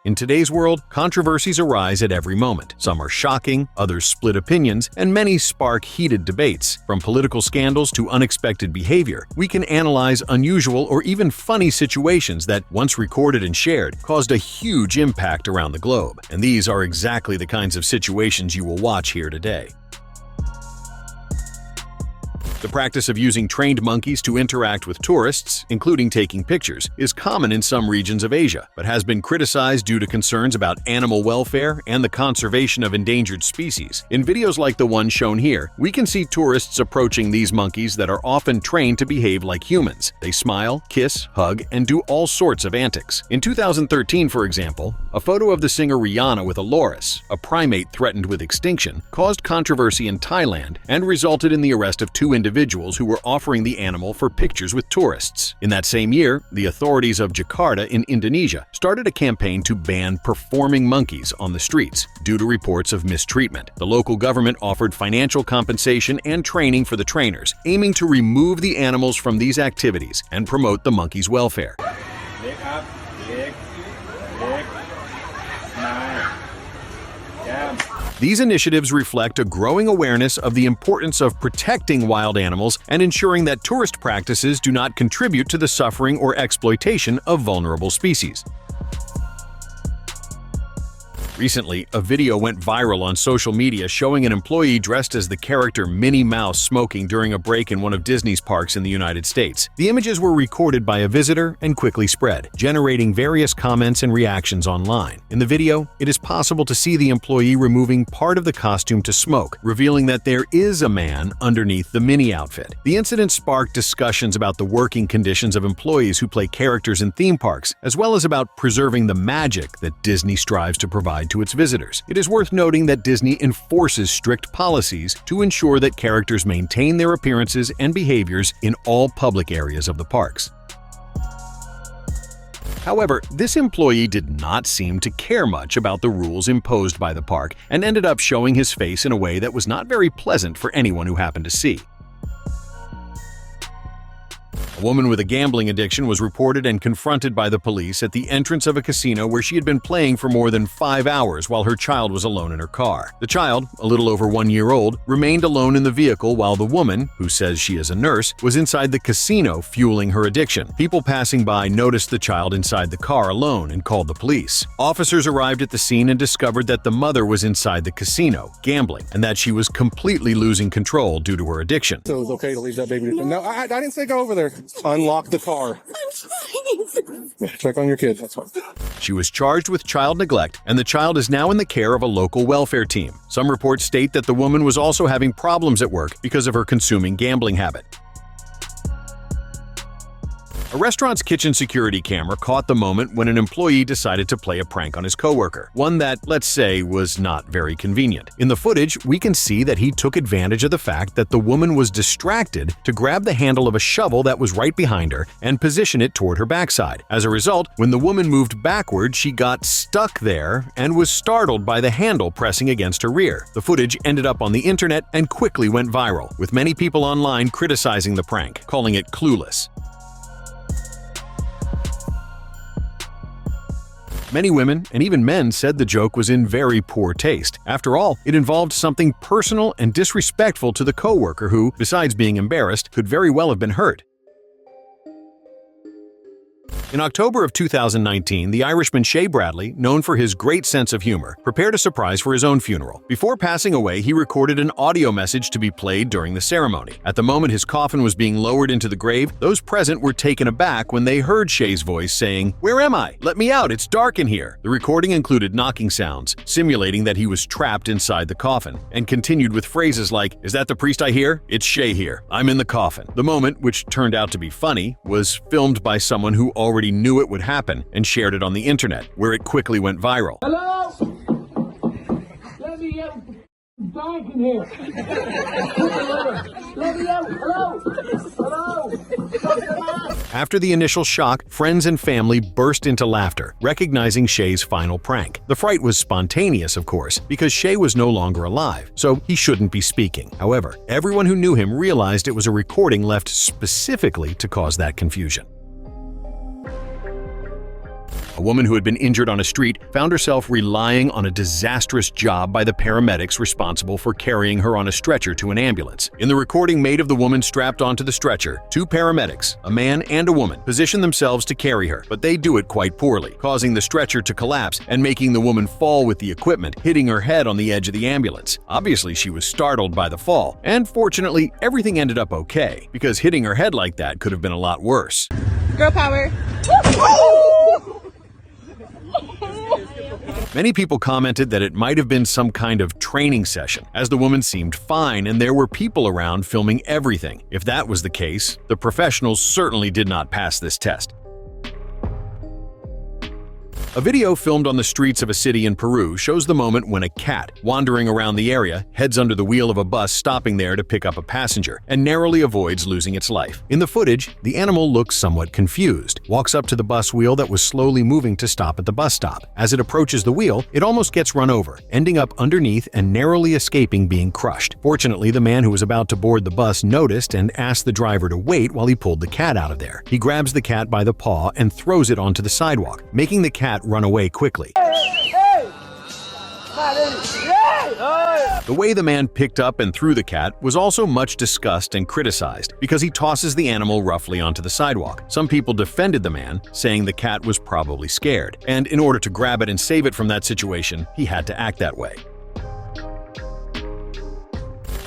In today's world, controversies arise at every moment. Some are shocking, others split opinions, and many spark heated debates. From political scandals to unexpected behavior, we can analyze unusual or even funny situations that, once recorded and shared, caused a huge impact around the globe. And these are exactly the kinds of situations you will watch here today. The practice of using trained monkeys to interact with tourists, including taking pictures, is common in some regions of Asia, but has been criticized due to concerns about animal welfare and the conservation of endangered species. In videos like the one shown here, we can see tourists approaching these monkeys that are often trained to behave like humans. They smile, kiss, hug, and do all sorts of antics. In 2013, for example, a photo of the singer Rihanna with a loris, a primate threatened with extinction, caused controversy in Thailand and resulted in the arrest of two individuals who were offering the animal for pictures with tourists. In that same year, the authorities of Jakarta in Indonesia started a campaign to ban performing monkeys on the streets due to reports of mistreatment. The local government offered financial compensation and training for the trainers, aiming to remove the animals from these activities and promote the monkeys' welfare. Leg up, leg, nine, down. These initiatives reflect a growing awareness of the importance of protecting wild animals and ensuring that tourist practices do not contribute to the suffering or exploitation of vulnerable species. Recently, a video went viral on social media showing an employee dressed as the character Minnie Mouse smoking during a break in one of Disney's parks in the United States. The images were recorded by a visitor and quickly spread, generating various comments and reactions online. In the video, it is possible to see the employee removing part of the costume to smoke, revealing that there is a man underneath the Minnie outfit. The incident sparked discussions about the working conditions of employees who play characters in theme parks, as well as about preserving the magic that Disney strives to provide to its visitors. It is worth noting that Disney enforces strict policies to ensure that characters maintain their appearances and behaviors in all public areas of the parks. However, this employee did not seem to care much about the rules imposed by the park and ended up showing his face in a way that was not very pleasant for anyone who happened to see. A woman with a gambling addiction was reported and confronted by the police at the entrance of a casino where she had been playing for more than 5 hours while her child was alone in her car. The child, a little over 1 year old, remained alone in the vehicle while the woman, who says she is a nurse, was inside the casino fueling her addiction. People passing by noticed the child inside the car alone and called the police. Officers arrived at the scene and discovered that the mother was inside the casino, gambling, and that she was completely losing control due to her addiction. So it was okay to leave that baby? No, I didn't say go over there. Unlock the car. Check on your kid. That's fine. She was charged with child neglect, and the child is now in the care of a local welfare team. Some reports state that the woman was also having problems at work because of her consuming gambling habit. A restaurant's kitchen security camera caught the moment when an employee decided to play a prank on his coworker, one that, let's say, was not very convenient. In the footage, we can see that he took advantage of the fact that the woman was distracted to grab the handle of a shovel that was right behind her and position it toward her backside. As a result, when the woman moved backward, she got stuck there and was startled by the handle pressing against her rear. The footage ended up on the internet and quickly went viral, with many people online criticizing the prank, calling it clueless. Many women and even men said the joke was in very poor taste. After all, it involved something personal and disrespectful to the coworker who, besides being embarrassed, could very well have been hurt. In October of 2019, the Irishman Shay Bradley, known for his great sense of humor, prepared a surprise for his own funeral. Before passing away, he recorded an audio message to be played during the ceremony. At the moment his coffin was being lowered into the grave, those present were taken aback when they heard Shay's voice saying, "Where am I? Let me out, it's dark in here." The recording included knocking sounds, simulating that he was trapped inside the coffin, and continued with phrases like, "Is that the priest I hear? It's Shay here. I'm in the coffin." The moment, which turned out to be funny, was filmed by someone who already knew it would happen and shared it on the internet, where it quickly went viral. Hello? Let me out. Dark in here. Let me out. Hello? Hello? After the initial shock, friends and family burst into laughter, recognizing Shay's final prank. The fright was spontaneous, of course, because Shay was no longer alive, so he shouldn't be speaking. However, everyone who knew him realized it was a recording left specifically to cause that confusion. A woman who had been injured on a street found herself relying on a disastrous job by the paramedics responsible for carrying her on a stretcher to an ambulance. In the recording made of the woman strapped onto the stretcher, two paramedics, a man and a woman, position themselves to carry her, but they do it quite poorly, causing the stretcher to collapse and making the woman fall with the equipment, hitting her head on the edge of the ambulance. Obviously, she was startled by the fall, and fortunately, everything ended up okay, because hitting her head like that could have been a lot worse. Girl power. Many people commented that it might have been some kind of training session, as the woman seemed fine and there were people around filming everything. If that was the case, the professionals certainly did not pass this test. A video filmed on the streets of a city in Peru shows the moment when a cat, wandering around the area, heads under the wheel of a bus stopping there to pick up a passenger and narrowly avoids losing its life. In the footage, the animal looks somewhat confused, walks up to the bus wheel that was slowly moving to stop at the bus stop. As it approaches the wheel, it almost gets run over, ending up underneath and narrowly escaping being crushed. Fortunately, the man who was about to board the bus noticed and asked the driver to wait while he pulled the cat out of there. He grabs the cat by the paw and throws it onto the sidewalk, making the cat run away quickly. The way the man picked up and threw the cat was also much discussed and criticized because he tosses the animal roughly onto the sidewalk. Some people defended the man, saying the cat was probably scared, and in order to grab it and save it from that situation, he had to act that way.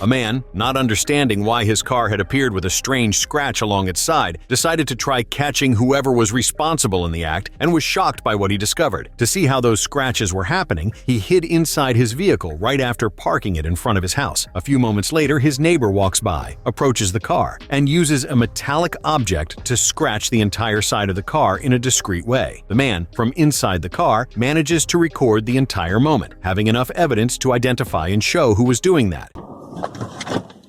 A man, not understanding why his car had appeared with a strange scratch along its side, decided to try catching whoever was responsible in the act and was shocked by what he discovered. To see how those scratches were happening, he hid inside his vehicle right after parking it in front of his house. A few moments later, his neighbor walks by, approaches the car, and uses a metallic object to scratch the entire side of the car in a discreet way. The man, from inside the car, manages to record the entire moment, having enough evidence to identify and show who was doing that.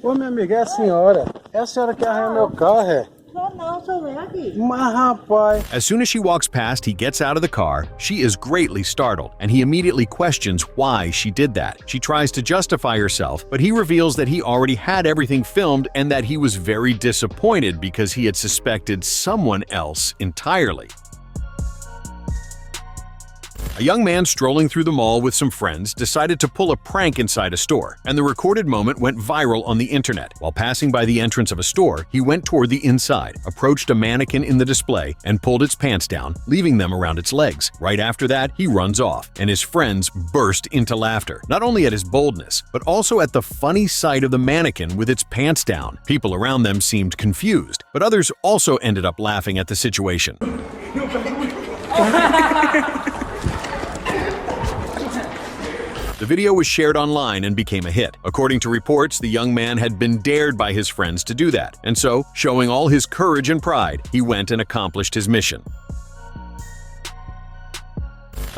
Ô, minha amiga, é a senhora. É a senhora que arranha meu carro, é? Não, sou eu aqui. Mas, rapaz. As soon as she walks past, he gets out of the car. She is greatly startled, and he immediately questions why she did that. She tries to justify herself, but he reveals that he already had everything filmed and that he was very disappointed because he had suspected someone else entirely. A young man strolling through the mall with some friends decided to pull a prank inside a store, and the recorded moment went viral on the internet. While passing by the entrance of a store, he went toward the inside, approached a mannequin in the display, and pulled its pants down, leaving them around its legs. Right after that, he runs off, and his friends burst into laughter, not only at his boldness, but also at the funny sight of the mannequin with its pants down. People around them seemed confused, but others also ended up laughing at the situation. The video was shared online and became a hit. According to reports, the young man had been dared by his friends to do that, and so, showing all his courage and pride, he went and accomplished his mission.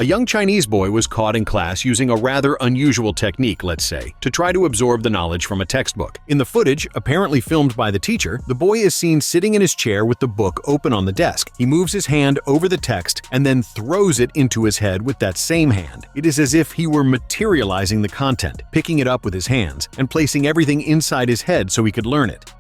A young Chinese boy was caught in class using a rather unusual technique, let's say, to try to absorb the knowledge from a textbook. In the footage, apparently filmed by the teacher, the boy is seen sitting in his chair with the book open on the desk. He moves his hand over the text and then throws it into his head with that same hand. It is as if he were materializing the content, picking it up with his hands, and placing everything inside his head so he could learn it.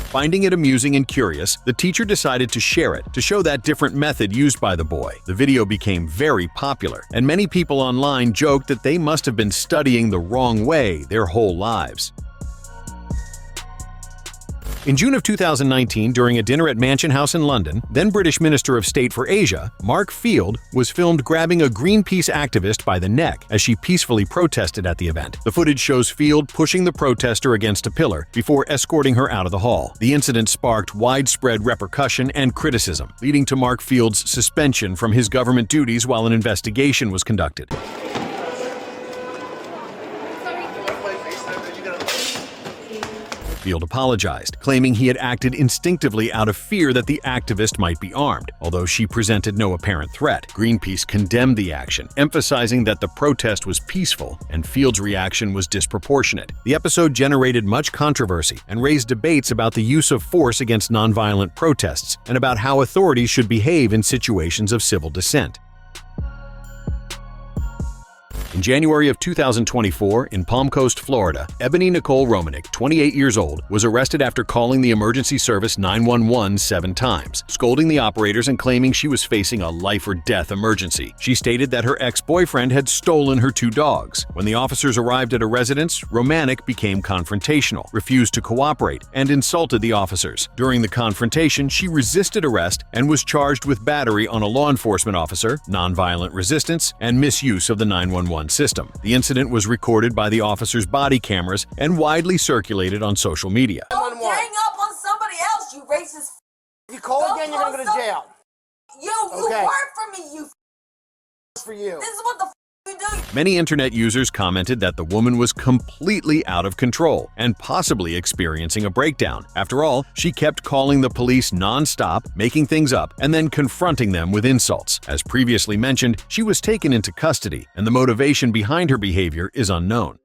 Finding it amusing and curious, the teacher decided to share it to show that different method used by the boy. The video became very popular, and many people online joked that they must have been studying the wrong way their whole lives. In June of 2019, during a dinner at Mansion House in London, then British Minister of State for Asia, Mark Field, was filmed grabbing a Greenpeace activist by the neck as she peacefully protested at the event. The footage shows Field pushing the protester against a pillar before escorting her out of the hall. The incident sparked widespread repercussion and criticism, leading to Mark Field's suspension from his government duties while an investigation was conducted. Field apologized, claiming he had acted instinctively out of fear that the activist might be armed. Although she presented no apparent threat, Greenpeace condemned the action, emphasizing that the protest was peaceful and Field's reaction was disproportionate. The episode generated much controversy and raised debates about the use of force against nonviolent protests and about how authorities should behave in situations of civil dissent. In January of 2024, in Palm Coast, Florida, Ebony Nicole Romanek, 28 years old, was arrested after calling the emergency service 911 7 times, scolding the operators and claiming she was facing a life-or-death emergency. She stated that her ex-boyfriend had stolen her 2 dogs. When the officers arrived at a residence, Romanek became confrontational, refused to cooperate, and insulted the officers. During the confrontation, she resisted arrest and was charged with battery on a law enforcement officer, nonviolent resistance, and misuse of the 911 system. The incident was recorded by the officers' body cameras and widely circulated on social media. Don't gang up on somebody else, you racist. If you call again, you're gonna go to jail. You Okay. work for me, you For you. This is what the you do. Many internet users commented that the woman was completely out of control and possibly experiencing a breakdown. After all, she kept calling the police non-stop, making things up, and then confronting them with insults. As previously mentioned, she was taken into custody, and the motivation behind her behavior is unknown.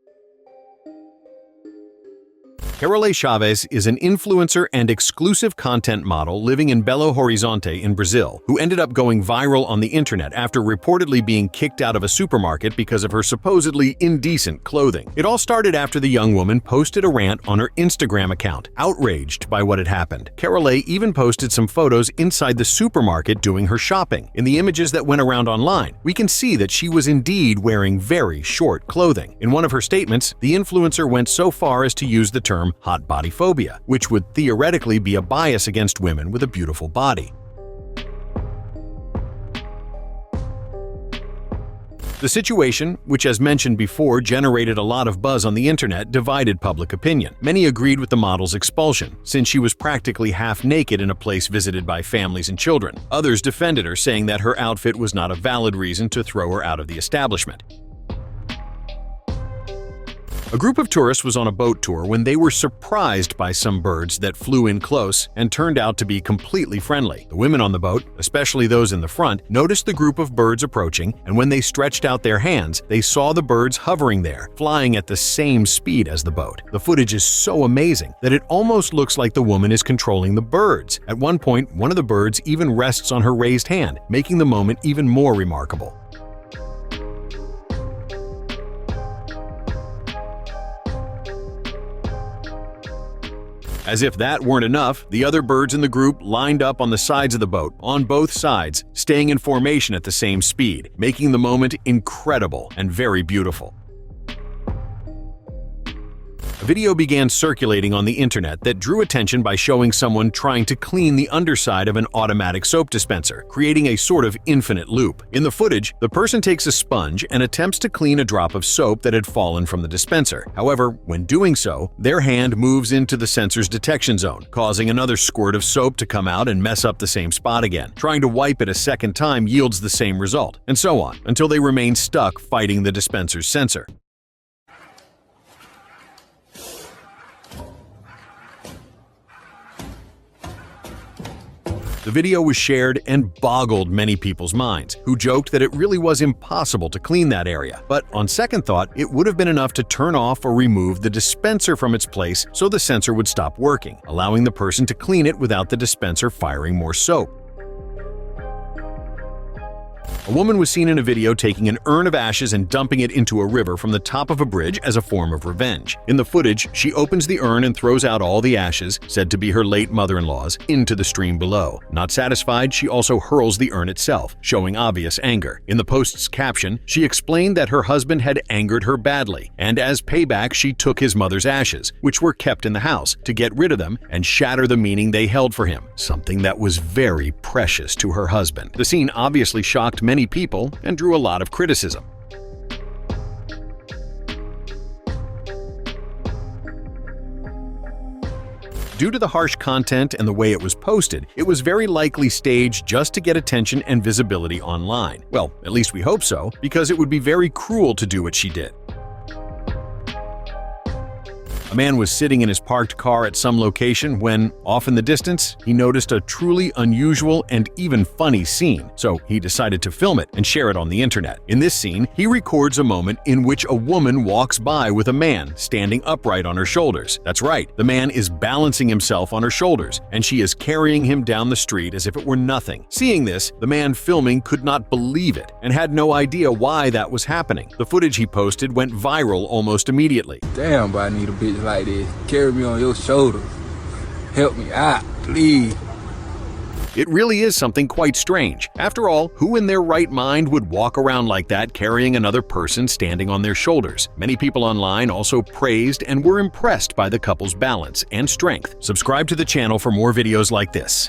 Carole Chavez is an influencer and exclusive content model living in Belo Horizonte in Brazil, who ended up going viral on the internet after reportedly being kicked out of a supermarket because of her supposedly indecent clothing. It all started after the young woman posted a rant on her Instagram account, outraged by what had happened. Carole even posted some photos inside the supermarket doing her shopping. In the images that went around online, we can see that she was indeed wearing very short clothing. In one of her statements, the influencer went so far as to use the term hot body phobia, which would theoretically be a bias against women with a beautiful body. The situation, which as mentioned before generated a lot of buzz on the internet, divided public opinion. Many agreed with the model's expulsion, since she was practically half naked in a place visited by families and children. Others defended her, saying that her outfit was not a valid reason to throw her out of the establishment. A group of tourists was on a boat tour when they were surprised by some birds that flew in close and turned out to be completely friendly. The women on the boat, especially those in the front, noticed the group of birds approaching, and when they stretched out their hands, they saw the birds hovering there, flying at the same speed as the boat. The footage is so amazing that it almost looks like the woman is controlling the birds. At one point, one of the birds even rests on her raised hand, making the moment even more remarkable. As if that weren't enough, the other birds in the group lined up on the sides of the boat, on both sides, staying in formation at the same speed, making the moment incredible and very beautiful. A video began circulating on the internet that drew attention by showing someone trying to clean the underside of an automatic soap dispenser, creating a sort of infinite loop. In the footage, the person takes a sponge and attempts to clean a drop of soap that had fallen from the dispenser. However, when doing so, their hand moves into the sensor's detection zone, causing another squirt of soap to come out and mess up the same spot again. Trying to wipe it a second time yields the same result, and so on, until they remain stuck fighting the dispenser's sensor. The video was shared and boggled many people's minds, who joked that it really was impossible to clean that area. But on second thought, it would have been enough to turn off or remove the dispenser from its place so the sensor would stop working, allowing the person to clean it without the dispenser firing more soap. A woman was seen in a video taking an urn of ashes and dumping it into a river from the top of a bridge as a form of revenge. In the footage, she opens the urn and throws out all the ashes, said to be her late mother-in-law's, into the stream below. Not satisfied, she also hurls the urn itself, showing obvious anger. In the post's caption, she explained that her husband had angered her badly, and as payback she took his mother's ashes, which were kept in the house, to get rid of them and shatter the meaning they held for him, something that was very precious to her husband. The scene obviously shocked many people and drew a lot of criticism. Due to the harsh content and the way it was posted, it was very likely staged just to get attention and visibility online. Well, at least we hope so, because it would be very cruel to do what she did. A man was sitting in his parked car at some location when, off in the distance, he noticed a truly unusual and even funny scene. So he decided to film it and share it on the internet. In this scene, he records a moment in which a woman walks by with a man standing upright on her shoulders. That's right, the man is balancing himself on her shoulders, and she is carrying him down the street as if it were nothing. Seeing this, the man filming could not believe it and had no idea why that was happening. The footage he posted went viral almost immediately. Damn, but I need a bitch like this. Carry me on your shoulders. Help me out, please. It really is something quite strange. After all, who in their right mind would walk around like that carrying another person standing on their shoulders? Many people online also praised and were impressed by the couple's balance and strength. Subscribe to the channel for more videos like this.